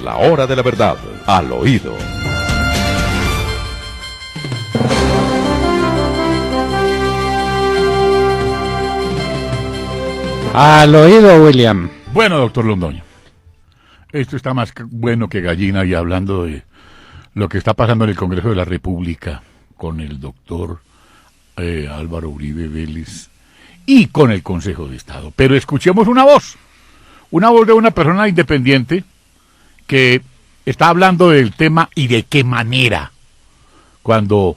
La hora de la verdad, al oído. Al oído, William. Bueno, doctor Londoño, esto está más bueno que gallina, y hablando de lo que está pasando en el Congreso de la República con el doctor Álvaro Uribe Vélez y con el Consejo de Estado. Pero escuchemos una voz de una persona independiente que está hablando del tema y de qué manera, cuando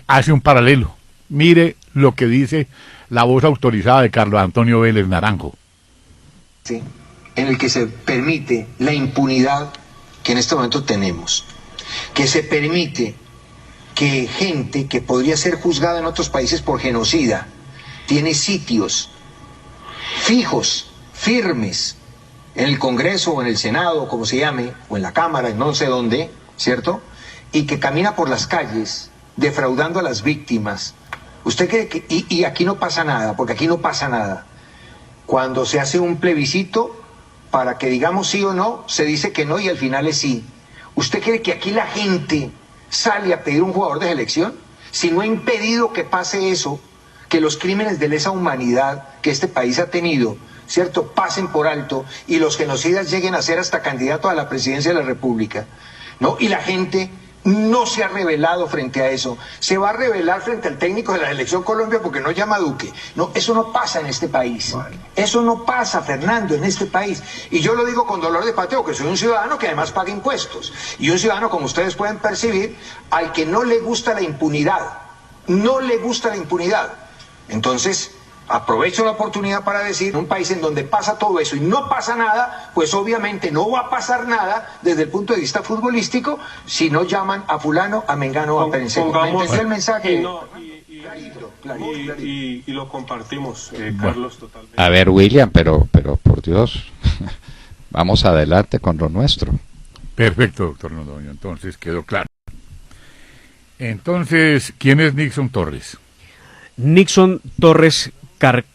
hace un paralelo. Mire lo que dice la voz autorizada de Carlos Antonio Vélez Naranjo. Sí, en el que se permite la impunidad que en este momento tenemos, que se permite que gente que podría ser juzgada en otros países por genocida tiene sitios fijos, firmes, en el Congreso o en el Senado, como se llame, o en la Cámara, en no sé dónde, ¿cierto? Y que camina por las calles defraudando a las víctimas. ¿Usted cree que...? Y aquí no pasa nada, porque aquí no pasa nada. Cuando se hace un plebiscito, para que digamos sí o no, se dice que no y al final es sí. ¿Usted cree que aquí la gente sale a pedir un jugador de selección? Si no ha impedido que pase eso, que los crímenes de lesa humanidad que este país ha tenido, ¿cierto?, pasen por alto y los genocidas lleguen a ser hasta candidatos a la presidencia de la República, ¿no? Y la gente no se ha rebelado frente a eso. Se va a rebelar frente al técnico de la Selección Colombia porque no llama a Duque. No, eso no pasa en este país. Eso no pasa, Fernando, en este país. Y yo lo digo con dolor de pateo, que soy un ciudadano que además paga impuestos. Y un ciudadano, como ustedes pueden percibir, al que no le gusta la impunidad. No le gusta la impunidad. Entonces, aprovecho la oportunidad para decir, en un país en donde pasa todo eso y no pasa nada, pues obviamente no va a pasar nada desde el punto de vista futbolístico si no llaman a fulano, a mengano o a perencejo. ¿Me entendió el mensaje? Y lo compartimos, Carlos, totalmente. A ver, William, pero por Dios, vamos adelante con lo nuestro. Perfecto, doctor Londoño, entonces quedó claro. Entonces, ¿quién es Nixon Torres? Nixon Torres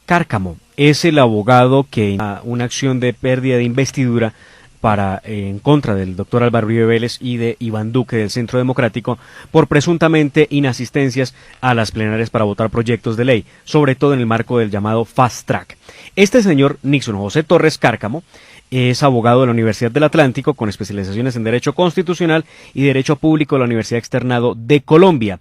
Cárcamo es el abogado que una acción de pérdida de investidura en contra del doctor Álvaro Uribe Vélez y de Iván Duque del Centro Democrático por presuntamente inasistencias a las plenarias para votar proyectos de ley, sobre todo en el marco del llamado Fast Track. Este señor Nixon José Torres Cárcamo es abogado de la Universidad del Atlántico con especializaciones en Derecho Constitucional y Derecho Público de la Universidad Externado de Colombia.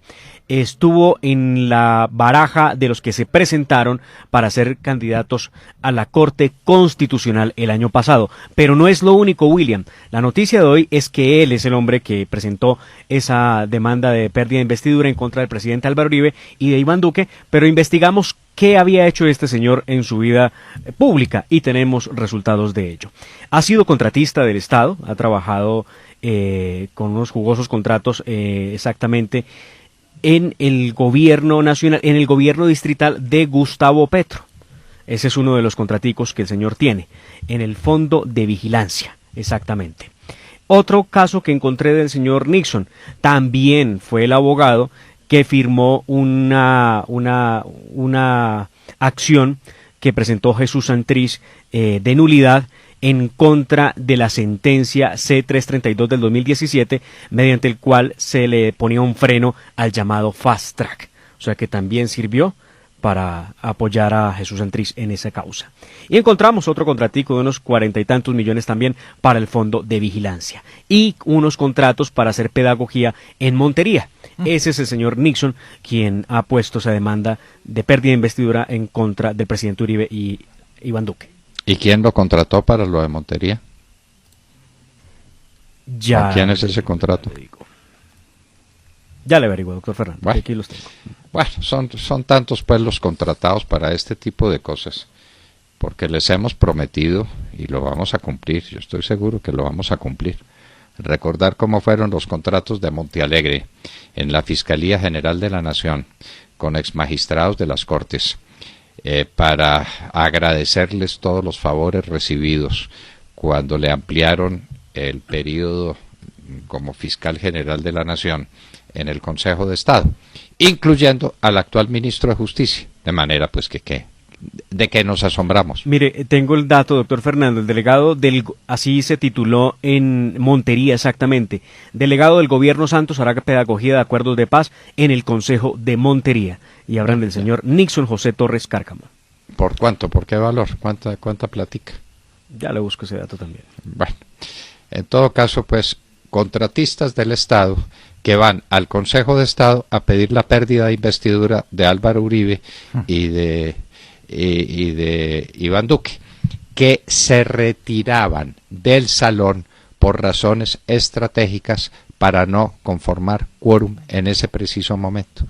Estuvo en la baraja de los que se presentaron para ser candidatos a la Corte Constitucional el año pasado. Pero no es lo único, William. La noticia de hoy es que él es el hombre que presentó esa demanda de pérdida de investidura en contra del presidente Álvaro Uribe y de Iván Duque, pero investigamos qué había hecho este señor en su vida pública y tenemos resultados de ello. Ha sido contratista del Estado, ha trabajado con unos jugosos contratos exactamente en el gobierno nacional, en el gobierno distrital de Gustavo Petro. Ese es uno de los contraticos que el señor tiene, en el Fondo de Vigilancia, exactamente. Otro caso que encontré del señor Nixon, también fue el abogado que firmó una acción que presentó Jesús Santrich de nulidad en contra de la sentencia C-332 del 2017, mediante el cual se le ponía un freno al llamado Fast Track. O sea que también sirvió para apoyar a Jesús Santrich en esa causa. Y encontramos otro contratico de unos 40 y tantos millones también para el Fondo de Vigilancia. Y unos contratos para hacer pedagogía en Montería. Ese es el señor Nixon quien ha puesto esa demanda de pérdida de investidura en contra del presidente Uribe y Iván Duque. ¿Y quién lo contrató para lo de Montería? Ya. ¿Con quién es ese contrato? Ya le averiguo, doctor Fernando. Bueno, aquí los tengo. Bueno, son tantos pues los contratados para este tipo de cosas, porque les hemos prometido y lo vamos a cumplir. Yo estoy seguro que lo vamos a cumplir. Recordar cómo fueron los contratos de Montealegre en la Fiscalía General de la Nación con exmagistrados de las Cortes. Para agradecerles todos los favores recibidos cuando le ampliaron el periodo como fiscal general de la Nación en el Consejo de Estado, incluyendo al actual ministro de Justicia, de manera pues que de que nos asombramos. Mire, tengo el dato, doctor Fernando, el delegado así se tituló en Montería exactamente, delegado del gobierno Santos hará pedagogía de acuerdos de paz en el Consejo de Montería, y hablan del señor Nixon José Torres Cárcamo. ¿Por cuánto? ¿Por qué valor? ¿Cuánta platica? Ya le busco ese dato también. Bueno, en todo caso, pues, contratistas del Estado que van al Consejo de Estado a pedir la pérdida de investidura de Álvaro Uribe y de Iván Duque, que se retiraban del salón por razones estratégicas para no conformar quórum en ese preciso momento.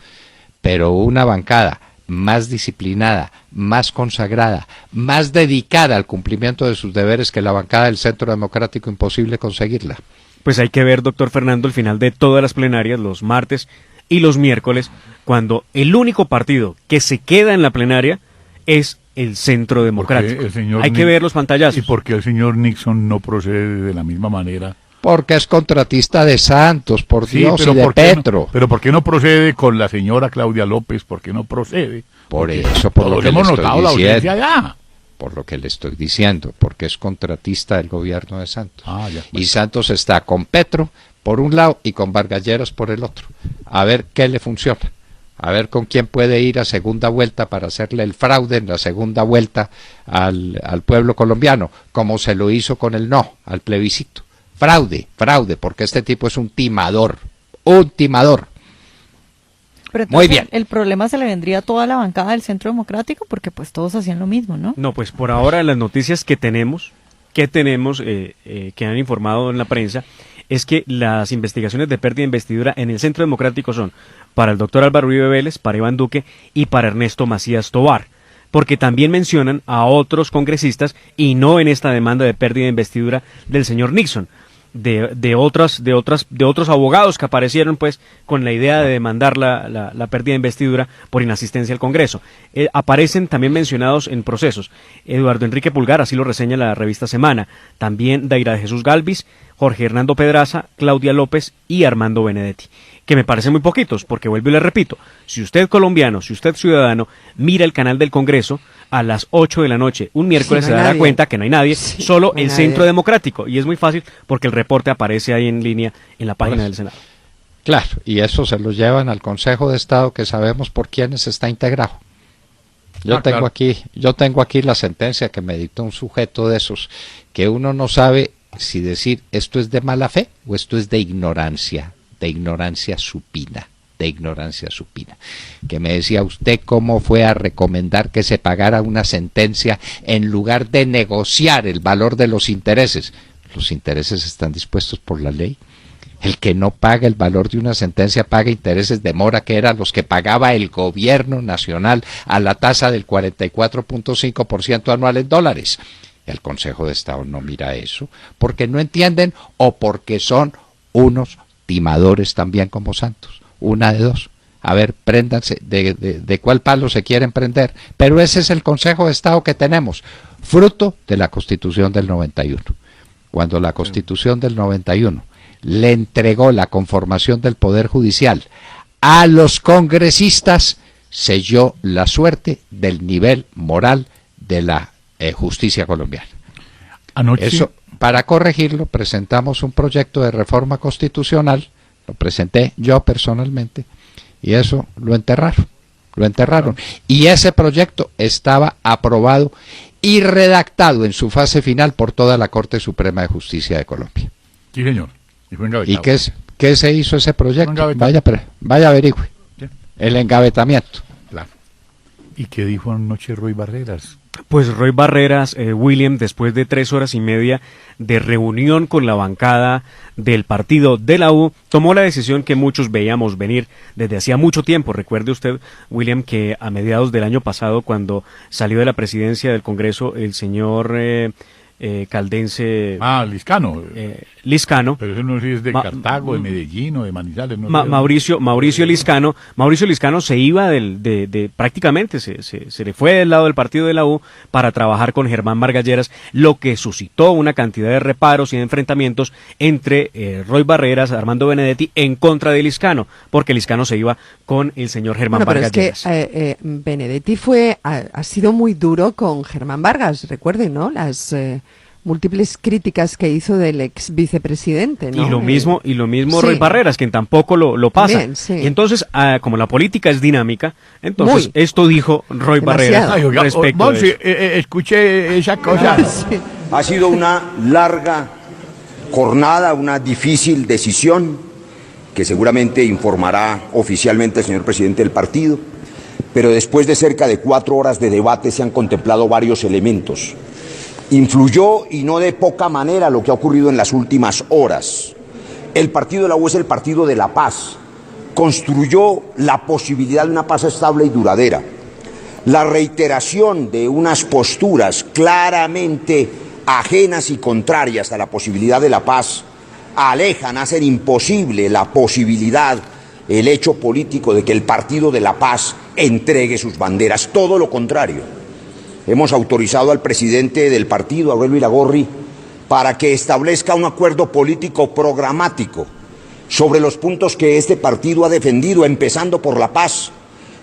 Pero una bancada más disciplinada, más consagrada, más dedicada al cumplimiento de sus deberes que la bancada del Centro Democrático, imposible conseguirla. Pues hay que ver, doctor Fernando, el final de todas las plenarias, los martes y los miércoles, cuando el único partido que se queda en la plenaria es el Centro Democrático. Hay que ver los pantallazos. ¿Y por qué el señor Nixon no procede de la misma manera? Porque es contratista de Santos, por Sí, Dios, pero y de ¿por qué Petro. no? Pero ¿por qué no procede con la señora Claudia López? ¿Por qué no procede? Por Porque eso, por lo todos que le hemos estoy notado la diciendo. ausencia allá. Por lo que le estoy diciendo, porque es contratista del gobierno de Santos. Ya. Y Santos está con Petro por un lado y con Vargas Lleras por el otro. A ver qué le funciona. A ver con quién puede ir a segunda vuelta para hacerle el fraude en la segunda vuelta al pueblo colombiano, como se lo hizo con el no, al plebiscito. Fraude, porque este tipo es un timador. Pero Muy entonces bien. el problema se le vendría a toda la bancada del Centro Democrático porque pues todos hacían lo mismo, ¿no? No, pues por ahora las noticias que tenemos, que han informado en la prensa, es que las investigaciones de pérdida de investidura en el Centro Democrático son para el doctor Álvaro Uribe Vélez, para Iván Duque y para Ernesto Macías Tovar, porque también mencionan a otros congresistas y no en esta demanda de pérdida de investidura del señor Nixon. De otros abogados que aparecieron pues con la idea de demandar la pérdida de investidura por inasistencia al Congreso. Aparecen también mencionados en procesos Eduardo Enrique Pulgar, así lo reseña la revista Semana, también Daira de Jesús Galvis, Jorge Hernando Pedraza, Claudia López y Armando Benedetti, que me parecen muy poquitos, porque vuelvo y le repito, si usted colombiano, si usted ciudadano, mira el canal del Congreso a las 8 de la noche, un miércoles Sí, no se hay dará nadie. cuenta que no hay nadie, Sí, solo no hay el nadie. Centro Democrático, y es muy fácil porque el reporte aparece ahí en línea en la página del Senado. Claro, y eso se lo llevan al Consejo de Estado, que sabemos por quiénes está integrado. Yo tengo aquí la sentencia que me dictó un sujeto de esos, que uno no sabe si decir esto es de mala fe o esto es de ignorancia supina, que me decía: usted cómo fue a recomendar que se pagara una sentencia en lugar de negociar el valor de los intereses. Los intereses están dispuestos por la ley. El que no paga el valor de una sentencia paga intereses de mora, que eran los que pagaba el gobierno nacional a la tasa del 44.5% anual en dólares. El Consejo de Estado no mira eso porque no entienden o porque son unos timadores también como Santos. Una de dos. A ver, préndanse de cuál palo se quieren prender. Pero ese es el Consejo de Estado que tenemos, fruto de la Constitución del 91. Cuando la Constitución del 91 le entregó la conformación del Poder Judicial a los congresistas, selló la suerte del nivel moral de la justicia colombiana. Anoche, Eso, para corregirlo, presentamos un proyecto de reforma constitucional, lo presenté yo personalmente, y eso lo enterraron. Y ese proyecto estaba aprobado y redactado en su fase final por toda la Corte Suprema de Justicia de Colombia. sí, señor. Y fue ¿Y engavetado. qué se hizo ese proyecto? Engavetado. Vaya averigüe. Sí. El engavetamiento. Claro. ¿Y qué dijo anoche Roy Barreras? Pues Roy Barreras, William, después de 3 horas y media de reunión con la bancada del partido de la U, tomó la decisión que muchos veíamos venir desde hacía mucho tiempo. Recuerde usted, William, que a mediados del año pasado, cuando salió de la presidencia del Congreso el señor caldense Liscano. Liscano. Pero eso no sé si es de Cartago, de Medellín o de Manizales. No sé. Mauricio Liscano. Mauricio Liscano se iba prácticamente se le fue del lado del partido de la U para trabajar con Germán Vargas Lleras, lo que suscitó una cantidad de reparos y de enfrentamientos entre Roy Barreras, Armando Benedetti en contra de Liscano, porque Liscano se iba con el señor Germán Vargas Lleras. Pero es que Benedetti ha sido muy duro con Germán Vargas, recuerden, ¿no? Las múltiples críticas que hizo del ex vicepresidente, ¿no? Y lo mismo sí. Roy Barreras, quien tampoco lo pasa. Bien, sí. Y entonces, como la política es dinámica, entonces esto dijo Roy Barreras respecto de eso. Escuché esa cosa. Sí. Ha sido una larga jornada, una difícil decisión que seguramente informará oficialmente el señor presidente del partido, pero después de cerca de 4 horas de debate se han contemplado varios elementos. Influyó, y no de poca manera, lo que ha ocurrido en las últimas horas. El partido de la U es el partido de la paz. Construyó la posibilidad de una paz estable y duradera. La reiteración de unas posturas claramente ajenas y contrarias a la posibilidad de la paz alejan, hacen imposible la posibilidad, el hecho político de que el partido de la paz entregue sus banderas. Todo lo contrario. Hemos autorizado al presidente del partido, Aurelio Iragorri, para que establezca un acuerdo político programático sobre los puntos que este partido ha defendido, empezando por la paz,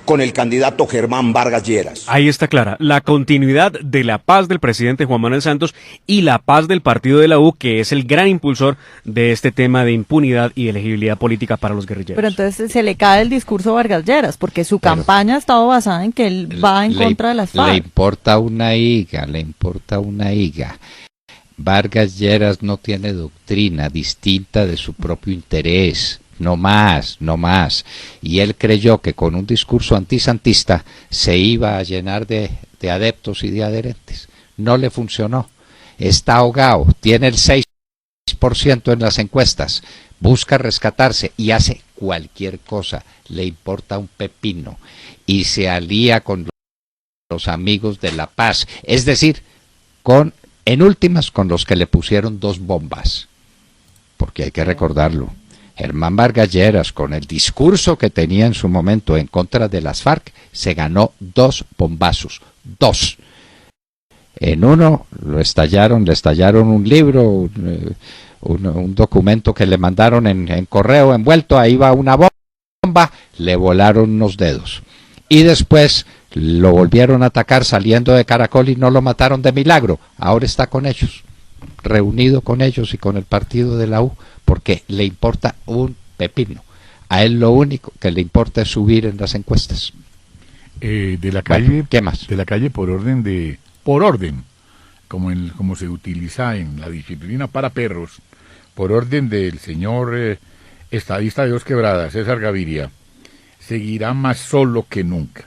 con el candidato Germán Vargas Lleras. Ahí está clara, la continuidad de la paz del presidente Juan Manuel Santos y la paz del partido de la U, que es el gran impulsor de este tema de impunidad y elegibilidad política para los guerrilleros. Pero entonces se le cae el discurso a Vargas Lleras, porque su campaña ha estado basada en que él va en contra de las FARC. Le importa una higa. Vargas Lleras no tiene doctrina distinta de su propio interés. No más. Y él creyó que con un discurso antisantista se iba a llenar de adeptos y de adherentes. No le funcionó. Está ahogado, tiene el 6% en las encuestas, busca rescatarse y hace cualquier cosa. Le importa un pepino y se alía con los amigos de la paz. Es decir, en últimas, con los que le pusieron 2 bombas. Porque hay que recordarlo. Germán Vargas Lleras, con el discurso que tenía en su momento en contra de las FARC, se ganó 2 bombazos. 2. En uno le estallaron un libro, un documento que le mandaron en correo envuelto, ahí va una bomba, le volaron unos dedos. Y después lo volvieron a atacar saliendo de Caracol y no lo mataron de milagro. Ahora está con ellos, reunido con ellos y con el partido de la U, porque le importa un pepino. A él lo único que le importa es subir en las encuestas. De la calle, bueno, ¿qué más? De la calle por orden, como se utiliza en la disciplina para perros, por orden del señor estadista de Dos Quebradas, César Gaviria, seguirá más solo que nunca.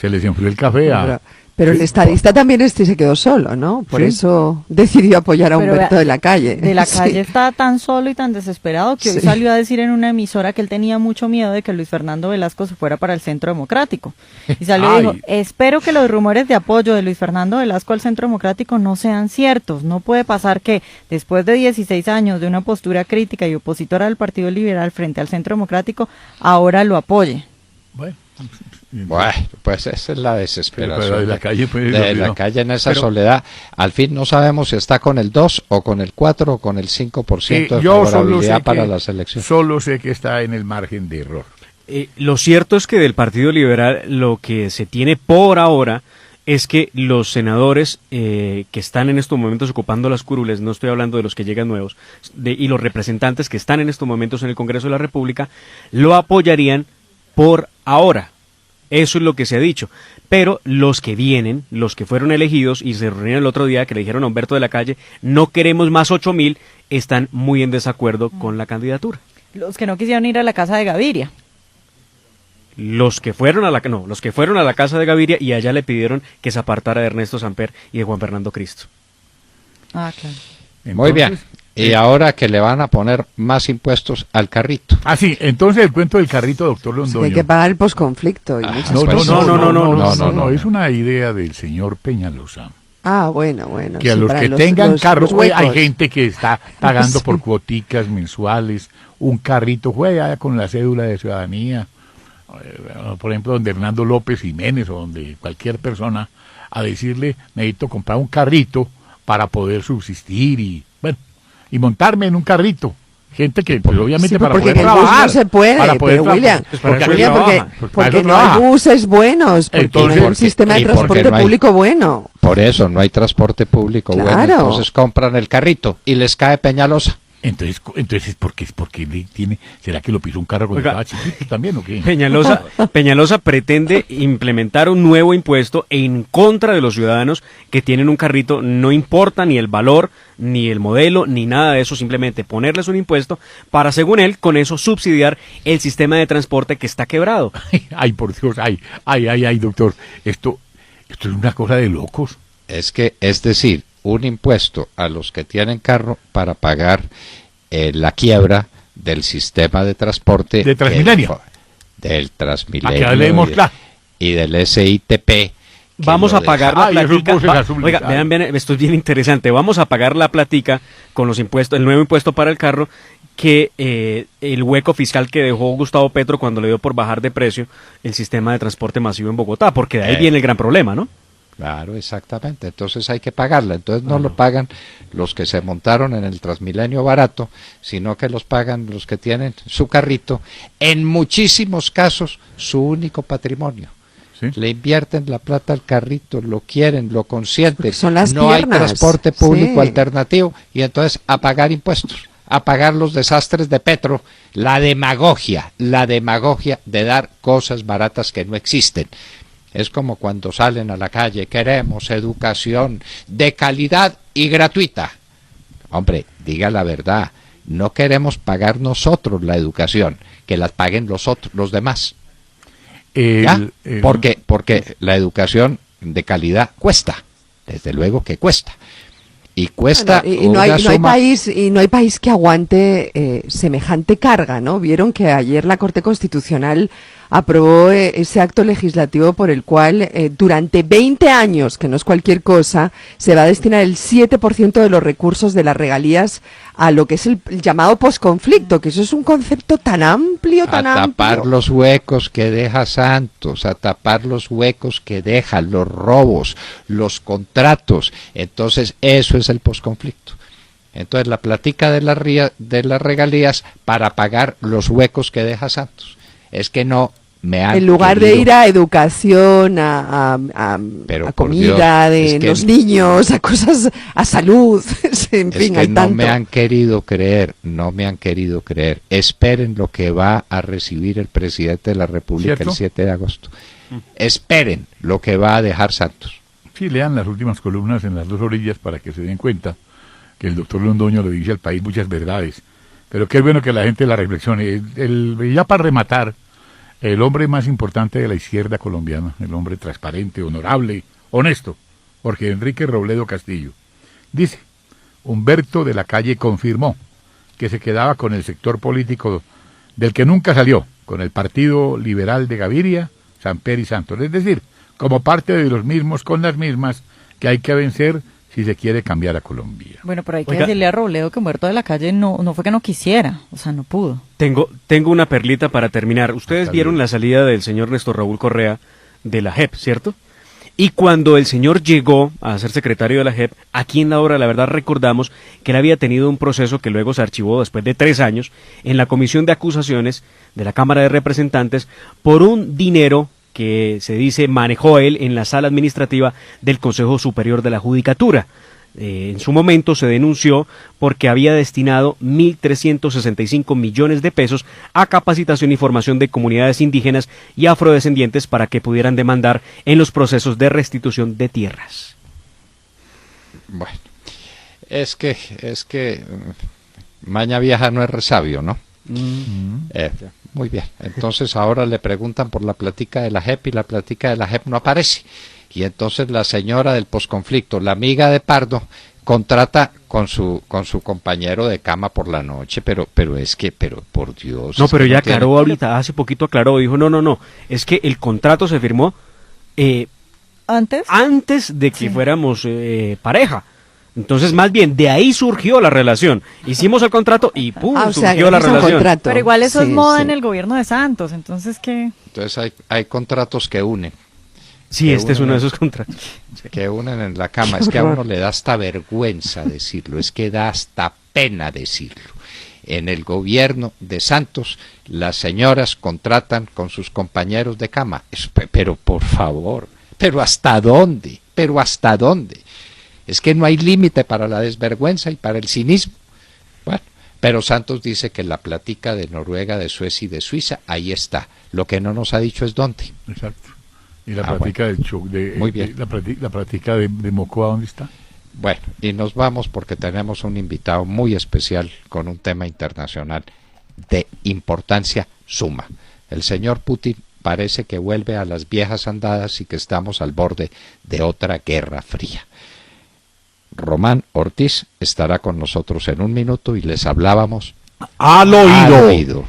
Se les enfrió el café a... Pero el estadista también se quedó solo, ¿no? Por eso decidió apoyar a Humberto de la Calle. De la Calle está tan solo y tan desesperado que hoy salió a decir en una emisora que él tenía mucho miedo de que Luis Fernando Velasco se fuera para el Centro Democrático. Y salió y dijo, espero que los rumores de apoyo de Luis Fernando Velasco al Centro Democrático no sean ciertos. No puede pasar que, después de 16 años de una postura crítica y opositora del Partido Liberal frente al Centro Democrático, ahora lo apoye. Bueno, pues esa es la desesperación pero de la calle, pues, de la calle en esa soledad. Al fin no sabemos si está con el 2 o con el 4 o con el 5% de favorabilidad para las elecciones. Solo sé que está en el margen de error. Lo cierto es que del Partido Liberal lo que se tiene por ahora es que los senadores que están en estos momentos ocupando las curules, no estoy hablando de los que llegan nuevos, y los representantes que están en estos momentos en el Congreso de la República, lo apoyarían por ahora. Eso es lo que se ha dicho. Pero los que vienen, los que fueron elegidos y se reunieron el otro día, que le dijeron a Humberto de la Calle, no queremos más 8.000, están muy en desacuerdo con la candidatura. Los que no quisieron ir a la casa de Gaviria. Los que fueron a la casa de Gaviria y allá le pidieron que se apartara de Ernesto Samper y de Juan Fernando Cristo. Ah, claro. Entonces, muy bien. Y ahora que le van a poner más impuestos al carrito. Ah, sí, entonces el cuento del carrito, doctor Londoño. Hay que pagar el posconflicto. Y no, es una idea del señor Peñalosa. Ah, bueno. Que a sí, los para que tengan carros, los hay huecos. gente que está pagando Sí. por cuoticas mensuales, un carrito, juega con la cédula de ciudadanía, por ejemplo, donde Hernando López Jiménez o donde cualquier persona, a decirle, necesito comprar un carrito para poder subsistir y, bueno, y montarme en un carrito. Gente que, pues, obviamente, Sí, para porque poder en el bus trabajar. no se puede, para poder pero William, Pues para eso William, trabaja. Para porque eso no hay trabaja. buses buenos, porque Entonces, no hay un sistema de y porque transporte no hay- público bueno. Por eso no hay transporte público bueno, Claro. entonces compran el carrito y les cae Peñalosa. Entonces, ¿por qué le tiene? ¿Será que lo pisó un carro cuando Oiga. estaba chiquito también o qué? Peñalosa pretende implementar un nuevo impuesto en contra de los ciudadanos que tienen un carrito, no importa ni el valor, ni el modelo, ni nada de eso, simplemente ponerles un impuesto para, según él, con eso subsidiar el sistema de transporte que está quebrado. Ay, por Dios, ay, doctor, esto es una cosa de locos. Es decir, un impuesto a los que tienen carro para pagar la quiebra del sistema de transporte De Transmilenio. Del Transmilenio Para que hablemos claro. y del SITP. que Vamos lo a pagar deja- la Ay, esos platica. buses azules, Oiga, ay. vean, esto es bien interesante. Vamos a pagar la platica con los impuestos, el nuevo impuesto para el carro, que el hueco fiscal que dejó Gustavo Petro cuando le dio por bajar de precio el sistema de transporte masivo en Bogotá, porque de ahí viene el gran problema, ¿no? Claro, exactamente. Entonces hay que pagarla. Entonces no lo pagan los que se montaron en el Transmilenio barato, sino que los pagan los que tienen su carrito, en muchísimos casos su único patrimonio. ¿Sí? Le invierten la plata al carrito, lo quieren, lo consienten. Son las no piernas, hay transporte público sí. alternativo y entonces a pagar impuestos, a pagar los desastres de Petro, la demagogia de dar cosas baratas que no existen. Es como cuando salen a la calle, queremos educación de calidad y gratuita. Hombre, diga la verdad, no queremos pagar nosotros la educación, que la paguen los demás. ¿Ya? Porque la educación de calidad cuesta, desde luego que cuesta. Y cuesta Bueno, y no hay país que aguante semejante carga, ¿no? Vieron que ayer la Corte Constitucional aprobó ese acto legislativo por el cual durante 20 años, que no es cualquier cosa, se va a destinar el 7% de los recursos de las regalías a lo que es el llamado posconflicto, que eso es un concepto tan amplio, a tapar los huecos que deja Santos, a tapar los huecos que dejan los robos, los contratos. Entonces eso es el posconflicto. Entonces la platica de las regalías para pagar los huecos que deja Santos. Es que no me han en lugar de querido- ir a educación, a Pero, por comida Dios, de es que- los niños, a cosas, a salud, en Es fin, que hay no tanto. me han querido creer, no me han querido creer. Esperen lo que va a recibir el presidente de la República ¿Cierto? el 7 de agosto. Esperen lo que va a dejar Santos. Sí, lean las últimas columnas en las dos orillas para que se den cuenta que el doctor Londoño le dice al país muchas verdades. Pero qué bueno que la gente la reflexione. Ya para rematar, el hombre más importante de la izquierda colombiana, el hombre transparente, honorable, honesto, Jorge Enrique Robledo Castillo, dice, Humberto de la Calle confirmó que se quedaba con el sector político del que nunca salió, con el Partido Liberal de Gaviria, Samper y Santos. Es decir, como parte de los mismos con las mismas que hay que vencer si se quiere cambiar a Colombia. Bueno, pero hay que Oiga. decirle a Robledo que Muerto de la Calle no fue que no quisiera, o sea, no pudo. Tengo una perlita para terminar. Ustedes Está vieron bien. la salida del señor Néstor Raúl Correa de la JEP, ¿cierto? Y cuando el señor llegó a ser secretario de la JEP, aquí en La Hora de la Verdad recordamos que él había tenido un proceso que luego se archivó después de 3 años en la Comisión de Acusaciones de la Cámara de Representantes por un dinero que se dice manejó él en la sala administrativa del Consejo Superior de la Judicatura. En su momento se denunció porque había destinado 1.365 millones de pesos a capacitación y formación de comunidades indígenas y afrodescendientes para que pudieran demandar en los procesos de restitución de tierras. Bueno, es que maña vieja no es resabio, ¿no? Muy bien, entonces ahora le preguntan por la platica de la JEP y la platica de la JEP no aparece. Y entonces la señora del posconflicto, la amiga de Pardo, contrata con su compañero de cama por la noche, pero por Dios. No, es pero que ya tiene- aclaró ahorita, hace poquito aclaró, dijo, no, es que el contrato se firmó ¿Antes? de que fuéramos pareja. Entonces, más bien, de ahí surgió la relación. Hicimos el contrato y ¡pum! Surgió la relación. Contrato. Pero igual eso es moda en el gobierno de Santos, entonces, ¿qué? Entonces hay contratos que unen. Sí, este es uno de esos contratos. Que unen en la cama. Es que a uno le da hasta vergüenza decirlo, es que da hasta pena decirlo. En el gobierno de Santos, las señoras contratan con sus compañeros de cama. Pero por favor, ¿pero hasta dónde? ¿Pero hasta dónde? Es que no hay límite para la desvergüenza y para el cinismo. Bueno, pero Santos dice que la plática de Noruega, de Suecia y de Suiza, ahí está. Lo que no nos ha dicho es dónde. Exacto. ¿Y la plática del show Muy bien. La plática de Mocoa, dónde está? Bueno, y nos vamos porque tenemos un invitado muy especial con un tema internacional de importancia suma. El señor Putin parece que vuelve a las viejas andadas y que estamos al borde de otra guerra fría. Román Ortiz estará con nosotros en un minuto y les hablábamos al oído.